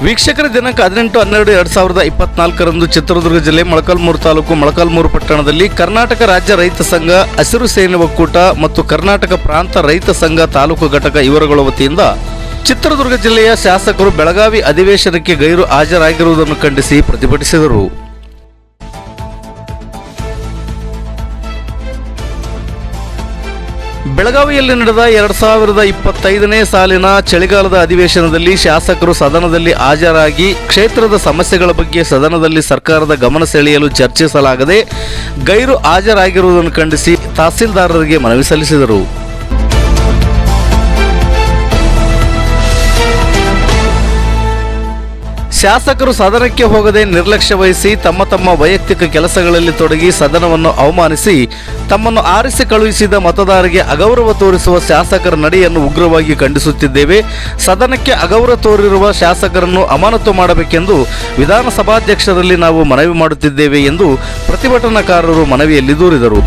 ವೀಕ್ಷಕರ ದಿನಾಂಕ 18-12-2024 ಚಿತ್ರದುರ್ಗ ಜಿಲ್ಲೆ ಮೊಳಕಾಲ್ಮೂರು ತಾಲೂಕು ಮೊಳಕಾಲ್ಮೂರು ಪಟ್ಟಣದಲ್ಲಿ ಕರ್ನಾಟಕ ರಾಜ್ಯ ರೈತ ಸಂಘ, ಹಸಿರು ಸೇನೆ ಒಕ್ಕೂಟ ಮತ್ತು ಕರ್ನಾಟಕ ಪ್ರಾಂತ ರೈತ ಸಂಘ ತಾಲೂಕು ಘಟಕ ಇವರುಗಳ ವತಿಯಿಂದ ಚಿತ್ರದುರ್ಗ ಜಿಲ್ಲೆಯ ಶಾಸಕರು ಬೆಳಗಾವಿ ಅಧಿವೇಶನಕ್ಕೆ ಗೈರು ಹಾಜರಾಗಿರುವುದನ್ನು ಖಂಡಿಸಿ ಪ್ರತಿಭಟಿಸಿದರು. ಬೆಳಗಾವಿಯಲ್ಲಿ ನಡೆದ 2025ನೇ ಸಾಲಿನ ಚಳಿಗಾಲದ ಅಧಿವೇಶನದಲ್ಲಿ ಶಾಸಕರು ಸದನದಲ್ಲಿ ಹಾಜರಾಗಿ ಕ್ಷೇತ್ರದ ಸಮಸ್ಯೆಗಳ ಬಗ್ಗೆ ಸದನದಲ್ಲಿ ಸರ್ಕಾರದ ಗಮನ ಸೆಳೆಯಲು ಚರ್ಚಿಸಲಾಗದೆ ಗೈರು ಹಾಜರಾಗಿರುವುದನ್ನು ಖಂಡಿಸಿ ತಹಸೀಲ್ದಾರರಿಗೆ ಮನವಿ ಸಲ್ಲಿಸಿದರು. ಶಾಸಕರು ಸದನಕ್ಕೆ ಹೋಗದೆ ನಿರ್ಲಕ್ಷ್ಯ ವಹಿಸಿ ತಮ್ಮ ವೈಯಕ್ತಿಕ ಕೆಲಸಗಳಲ್ಲಿ ತೊಡಗಿ ಸದನವನ್ನು ಅವಮಾನಿಸಿ ತಮ್ಮನ್ನು ಆರಿಸಿ ಕಳುಹಿಸಿದ ಮತದಾರರಿಗೆ ಅಗೌರವ ತೋರಿಸುವ ಶಾಸಕರ ನಡೆಯನ್ನು ಉಗ್ರವಾಗಿ ಖಂಡಿಸುತ್ತಿದ್ದೇವೆ. ಸದನಕ್ಕೆ ಅಗೌರವ ತೋರಿರುವ ಶಾಸಕರನ್ನು ಅಮಾನತು ಮಾಡಬೇಕೆಂದು ವಿಧಾನಸಭಾಧ್ಯಕ್ಷರಲ್ಲಿ ನಾವು ಮನವಿ ಮಾಡುತ್ತಿದ್ದೇವೆ ಎಂದು ಪ್ರತಿಭಟನಾಕಾರರು ಮನವಿಯಲ್ಲಿ ದೂರಿದರು.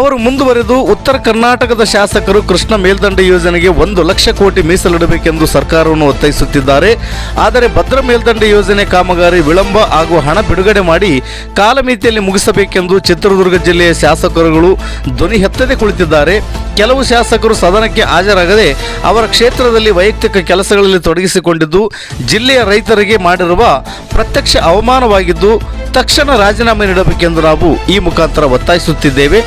ಅವರು ಮುಂದುವರೆದು ಉತ್ತರ ಕರ್ನಾಟಕದ ಶಾಸಕರು ಕೃಷ್ಣ ಮೇಲ್ದಂಡೆ ಯೋಜನೆಗೆ 1 ಲಕ್ಷ ಕೋಟಿ ಮೀಸಲಿಡಬೇಕೆಂದು ಸರ್ಕಾರವನ್ನು ಒತ್ತಾಯಿಸುತ್ತಿದ್ದಾರೆ. ಆದರೆ ಭದ್ರಾ ಮೇಲ್ದಂಡೆ ಯೋಜನೆ ಕಾಮಗಾರಿ ವಿಳಂಬ ಹಾಗೂ ಹಣ ಬಿಡುಗಡೆ ಮಾಡಿ ಕಾಲಮಿತಿಯಲ್ಲಿ ಮುಗಿಸಬೇಕೆಂದು ಚಿತ್ರದುರ್ಗ ಜಿಲ್ಲೆಯ ಶಾಸಕರುಗಳು ಧ್ವನಿ ಎತ್ತದೆ ಕುಳಿತಿದ್ದಾರೆ. ಕೆಲವು ಶಾಸಕರು ಸದನಕ್ಕೆ ಹಾಜರಾಗದೆ ಅವರ ಕ್ಷೇತ್ರದಲ್ಲಿ ವೈಯಕ್ತಿಕ ಕೆಲಸಗಳಲ್ಲಿ ತೊಡಗಿಸಿಕೊಂಡಿದ್ದು ಜಿಲ್ಲೆಯ ರೈತರಿಗೆ ಮಾಡಿರುವ ಪ್ರತ್ಯಕ್ಷ ಅವಮಾನವಾಗಿದ್ದು ತಕ್ಷಣ ರಾಜೀನಾಮೆ ನೀಡಬೇಕೆಂದು ನಾವು ಈ ಮುಖಾಂತರ ಒತ್ತಾಯಿಸುತ್ತಿದ್ದೇವೆ.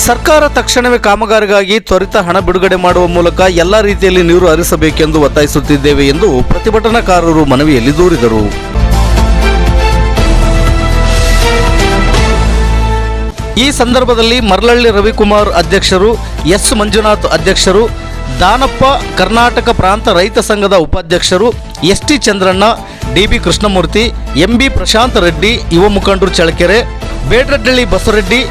ಸರ್ಕಾರ ತಕ್ಷಣವೇ ಕಾಮಗಾರಿಗಾಗಿ ತ್ವರಿತ ಹಣ ಬಿಡುಗಡೆ ಮಾಡುವ ಮೂಲಕ ಎಲ್ಲ ರೀತಿಯಲ್ಲಿ ನೀರು ಹರಿಸಬೇಕೆಂದು ಒತ್ತಾಯಿಸುತ್ತಿದ್ದೇವೆ ಎಂದು ಪ್ರತಿಭಟನಾಕಾರರು ಮನವಿಯಲ್ಲಿ ದೂರಿದರು. ಈ ಸಂದರ್ಭದಲ್ಲಿ ಮರಳಳ್ಳಿ ರವಿಕುಮಾರ್ ಅಧ್ಯಕ್ಷರು, ಎಸ್ ಮಂಜುನಾಥ್ ಅಧ್ಯಕ್ಷರು, ದಾನಪ್ಪ ಕರ್ನಾಟಕ ಪ್ರಾಂತ ರೈತ ಸಂಘದ ಉಪಾಧ್ಯಕ್ಷರು, ST Chandranna, DB Krishnamurthy, MB Prashant Reddy ಯುವ ಮುಖಂಡರು ಚಳ್ಳಕೆರೆ, ಬೇಡ್ರಡ್ಡಳ್ಳಿ ಬಸವರೆಡ್ಡಿ,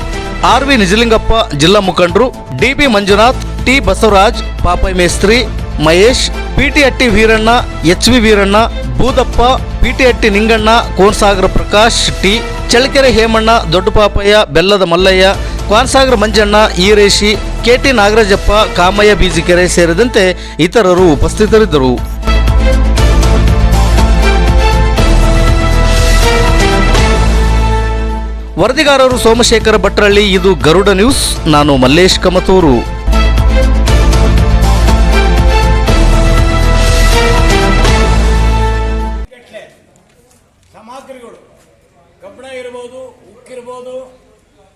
ಆರ್ವಿ ನಿಜಲಿಂಗಪ್ಪ ಜಿಲ್ಲಾ ಮುಖಂಡರು, ಡಿಬಿ ಮಂಜುನಾಥ್, ಟಿ ಬಸವರಾಜ್, ಪಾಪಯ್ ಮೇಸ್ತ್ರಿ, ಮಹೇಶ್, ಪಿಟಿಹಟ್ಟಿ ವೀರಣ್ಣ, ಎಚ್ವಿ ವೀರಣ್ಣ, ಬೂದಪ್ಪ, ಪಿಟಿಹಟ್ಟಿ ನಿಂಗಣ್ಣ, ಕೋನಸಾಗರ ಪ್ರಕಾಶ್ ಟಿ, ಚಳ್ಳಕೆರೆ ಹೇಮಣ್ಣ, ದೊಡ್ಡ ಪಾಪಯ್ಯ, ಬೆಲ್ಲದ ಮಲ್ಲಯ್ಯ, ಕ್ವಾನಸಾಗರ ಮಂಜಣ್ಣ, ಈರೇಶಿ, ಕೆಟಿ ನಾಗರಾಜಪ್ಪ, ಕಾಮಯ್ಯ ಬೀಜಿಕೆರೆ ಸೇರಿದಂತೆ ಇತರರು ಉಪಸ್ಥಿತರಿದ್ದರು. ವರದಿಗಾರರು ಸೋಮಶೇಖರ ಭಟ್ರಳ್ಳಿ. ಇದು ಗರುಡ ನ್ಯೂಸ್. ನಾನು ಮಲ್ಲೇಶ್ ಕಮತೂರು. ಸಾಮಗ್ರಿಗಳು ಕಬ್ಬಣ ಇರಬಹುದು, ಉಕ್ಕಿರಬಹುದು,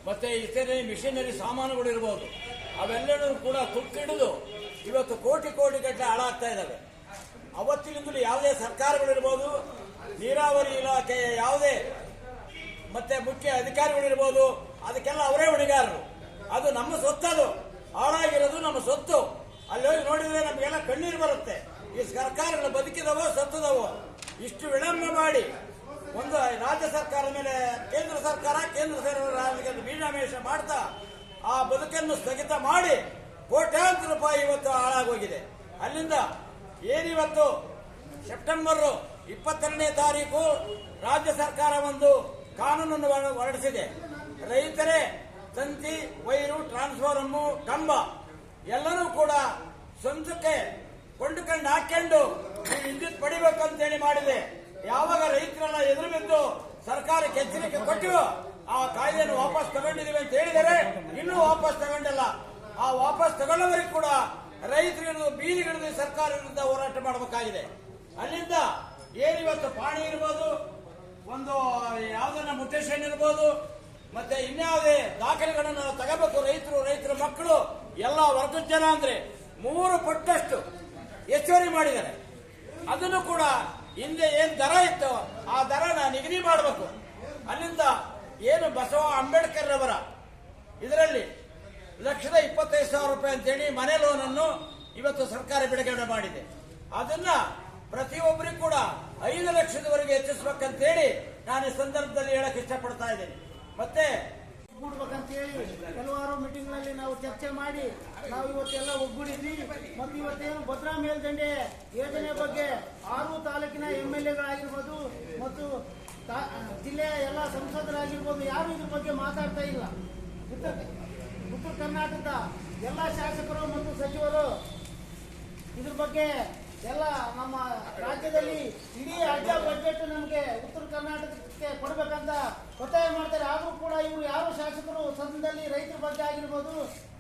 ಮತ್ತೆ ಇತರೆ ಮಿಷನರಿ ಸಾಮಾನುಗಳು ಇರಬಹುದು, ಅವೆಲ್ಲರೂ ಕೂಡ ತುಕ್ಕಿಡಿದು ಇವತ್ತು ಕೋಟಿ ಗಟ್ಟಲೆ ಹಾಳಾಗ್ತಾ ಇದ್ದಾವೆ. ಅವತ್ತಿನಿಂದಲೂ ಯಾವುದೇ ಸರ್ಕಾರಗಳಿರ್ಬೋದು, ನೀರಾವರಿ ಇಲಾಖೆಯ ಯಾವುದೇ ಮತ್ತೆ ಮುಖ್ಯ ಅಧಿಕಾರಿಗಳಿರ್ಬೋದು, ಅದಕ್ಕೆಲ್ಲ ಅವರೇ ಹೊಣೆಗಾರರು. ಅದು ನಮ್ಮ ಸೊತ್ತದು, ಹಾಳಾಗಿರೋದು ನಮ್ಮ ಸೊತ್ತು. ಅಲ್ಲಿ ಹೋಗಿ ನೋಡಿದ್ರೆ ನಮಗೆಲ್ಲ ಕಣ್ಣೀರು ಬರುತ್ತೆ. ಈ ಸರ್ಕಾರಗಳು ಬದುಕಿದವೋ ಸತ್ತದವೋ ಇಷ್ಟು ವಿಳಂಬ ಮಾಡಿ ಒಂದು ರಾಜ್ಯ ಸರ್ಕಾರದ ಮೇಲೆ ಕೇಂದ್ರ ಸರ್ಕಾರ ಬೀಜಾಮೇಷ ಮಾಡ್ತಾ ಆ ಬದುಕನ್ನು ಸ್ಥಗಿತ ಮಾಡಿ ಕೋಟ್ಯಾಂತರ ರೂಪಾಯಿ ಇವತ್ತು ಹಾಳಾಗೋಗಿದೆ. ಅಲ್ಲಿಂದ ಏನಿವತ್ತು ಸೆಪ್ಟೆಂಬರ್ 22ನೇ ತಾರೀಕು ರಾಜ್ಯ ಸರ್ಕಾರ ಒಂದು ಕಾನೂನನ್ನು ಹೊರಡಿಸಿದೆ. ರೈತರೇ ತಂತಿ, ವೈರು, ಟ್ರಾನ್ಸ್ಫಾರ್ಮು, ಕಂಬ ಎಲ್ಲರೂ ಕೂಡ ಸ್ವಂತಕ್ಕೆ ಕೊಂಡುಕೊಂಡು ಹಾಕೊಂಡು ವಿದ್ಯುತ್ ಪಡಿಬೇಕು ಅಂತೇಳಿ ಮಾಡಿದೆ. ಯಾವಾಗ ರೈತರೆಲ್ಲ ಎದುರು ಬಿದ್ದು ಸರ್ಕಾರಕ್ಕೆ ಎಚ್ಚರಿಕೆ ಕೊಟ್ಟಿವೋ ಆ ಕಾಯ್ದೆಯನ್ನು ವಾಪಸ್ ತಗೊಂಡಿದ್ದೀವಿ ಅಂತ ಹೇಳಿದರೆ ಇನ್ನೂ ವಾಪಸ್ ತಗೊಂಡಿಲ್ಲ. ಆ ವಾಪಸ್ ತಗೊಳ್ಳೋವರೆಗೂ ಕೂಡ ರೈತರು ಬೀದಿಗಿಳಿದು ಸರ್ಕಾರ ವಿರುದ್ಧ ಹೋರಾಟ ಮಾಡಬೇಕಾಗಿದೆ. ಅಲ್ಲಿಂದ ಏನಿವತ್ತು ಪಾಣಿ ಇರ್ಬೋದು, ಒಂದು ಯಾವುದನ್ನ ಮುಟೇಶನ್ ಇರ್ಬೋದು, ಮತ್ತೆ ಇನ್ಯಾವುದೇ ದಾಖಲೆಗಳನ್ನು ತಗೋಬೇಕು. ರೈತರ ಮಕ್ಕಳು ಎಲ್ಲ ವರ್ಗದ ಜನ ಅಂದ್ರೆ 3 ಪಟ್ಟಷ್ಟು ಹೆಚ್ಚುವರಿ ಮಾಡಿದ್ದಾರೆ. ಅದನ್ನು ಕೂಡ ಹಿಂದೆ ಏನ್ ದರ ಇತ್ತು ಆ ದರನ ನಿಗದಿ ಮಾಡಬೇಕು. ಅಲ್ಲಿಂದ ಏನು ಬಸವ ಅಂಬೇಡ್ಕರ್ ಅವರ ಇದರಲ್ಲಿ 1,25,000 ರೂಪಾಯಿ ಅಂತೇಳಿ ಮನೆ ಲೋನ್ ಅನ್ನು ಇವತ್ತು ಸರ್ಕಾರ ಬಿಡುಗಡೆ ಮಾಡಿದೆ. ಅದನ್ನ ಪ್ರತಿಯೊಬ್ಬರಿಗೂ ಕೂಡ 5 ಲಕ್ಷದವರೆಗೆ ಹೆಚ್ಚಿಸಬೇಕಂತೇಳಿ ನಾನು ಈ ಸಂದರ್ಭದಲ್ಲಿ ಹೇಳಕ್ ಇಷ್ಟಪಡ್ತಾ ಇದ್ದೇನೆ. ಮತ್ತೆ ಕೂಡ್ಬೇಕಂತ ಹೇಳಿ ಕೆಲವಾರು ಮೀಟಿಂಗ್ ನಲ್ಲಿ ನಾವು ಚರ್ಚೆ ಮಾಡಿ ನಾವು ಇವತ್ತೆಲ್ಲ ಒಗ್ಗೂಡಿದ್ವಿ. ಮತ್ತು ಇವತ್ತೇನು ಭದ್ರಾ ಮೇಲ್ದಂಡೆ ಯೋಜನೆ ಬಗ್ಗೆ 6 ತಾಲೂಕಿನ MLAಗಳಾಗಿರ್ಬೋದು ಮತ್ತು ಜಿಲ್ಲೆಯ ಎಲ್ಲ ಸಂಸದರಾಗಿರ್ಬೋದು ಯಾರು ಇದ್ರ ಬಗ್ಗೆ ಮಾತಾಡ್ತಾ ಇಲ್ಲ. ಉತ್ತರ ಕರ್ನಾಟಕದ ಎಲ್ಲ ಶಾಸಕರು ಮತ್ತು ಸಚಿವರು ಇದ್ರ ಬಗ್ಗೆ ಎಲ್ಲ ನಮ್ಮ ರಾಜ್ಯದಲ್ಲಿ ಇಡೀ ರಾಜ್ಯ ಬಜೆಟ್ ನಮಗೆ ಉತ್ತರ ಕರ್ನಾಟಕಕ್ಕೆ ಕೊಡಬೇಕಂತ ಒತ್ತಾಯ ಮಾಡ್ತಾರೆ. ಆದರೂ ಕೂಡ ಇವರು ಯಾರು ಶಾಸಕರು ಸದನದಲ್ಲಿ ರೈತರ ಬಗ್ಗೆ ಆಗಿರ್ಬೋದು,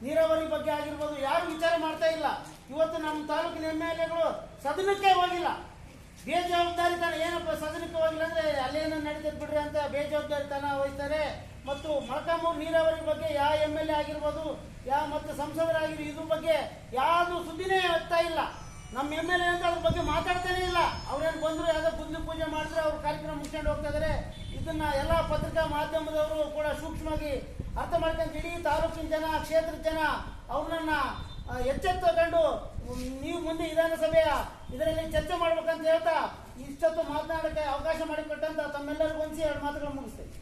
ನೀರಾವರಿ ಬಗ್ಗೆ ಆಗಿರ್ಬೋದು ಯಾರು ವಿಚಾರ ಮಾಡ್ತಾ ಇಲ್ಲ. ಇವತ್ತು ನಮ್ಮ ತಾಲೂಕಿನ MLAಗಳು ಸದನಕ್ಕೆ ಹೋಗಿಲ್ಲ. ಬೇಜವಾಬ್ದಾರಿತನ ಏನಪ್ಪ ಸದನಕ್ಕೆ ಹೋಗಿಲ್ಲ ಅಂದ್ರೆ ಅಲ್ಲೇನೋ ನಡೀತದೆ ಬಿಡ್ರಿ ಅಂತ ಬೇಜವಾಬ್ದಾರಿತನ ವಹಿಸ್ತಾರೆ. ಮತ್ತು ಮೊಳಕಾಮೂರು ನೀರಾವರಿ ಬಗ್ಗೆ ಯಾವ MLA ಆಗಿರ್ಬೋದು, ಯಾವ ಮತ್ತು ಸಂಸದರಾಗಿರೋ ಇದ್ರ ಬಗ್ಗೆ ಯಾವುದು ಸುದ್ದಿನೇ ಆಗ್ತಾ ಇಲ್ಲ. ನಮ್ಮ MLA ಅಂತ ಅದ್ರ ಬಗ್ಗೆ ಮಾತಾಡ್ತಾನೆ ಇಲ್ಲ. ಅವ್ರೇನು ಬಂದ್ರು ಯಾವುದೋ ಗುದ್ಲಿ ಪೂಜೆ ಮಾಡಿದ್ರೆ ಅವ್ರ ಕಾರ್ಯಕ್ರಮ ಮುಗಿಸ್ಕೊಂಡು ಹೋಗ್ತಾ ಇದಾರೆ. ಇದನ್ನ ಎಲ್ಲ ಪತ್ರಿಕಾ ಮಾಧ್ಯಮದವರು ಕೂಡ ಸೂಕ್ಷ್ಮವಾಗಿ ಅರ್ಥ ಮಾಡ್ಕೊಂಡು ಇಡೀ ತಾಲೂಕಿನ ಜನ, ಕ್ಷೇತ್ರದ ಜನ ಅವ್ರನ್ನ ಎಚ್ಚೆತ್ತುಕೊಂಡು ನೀವು ಮುಂದೆ ವಿಧಾನಸಭೆಯ ಇದರಲ್ಲಿ ಚರ್ಚೆ ಮಾಡ್ಬೇಕಂತ ಹೇಳ್ತಾ ಇಷ್ಟೊತ್ತು ಮಾತನಾಡಕ್ಕೆ ಅವಕಾಶ ಮಾಡಿಕೊಟ್ಟಂತ ತಮ್ಮೆಲ್ಲರಿಗೂ ಹೊಂದಿಸಿ 2 ಮಾತುಗಳು ಮುಗಿಸ್ತೇನೆ.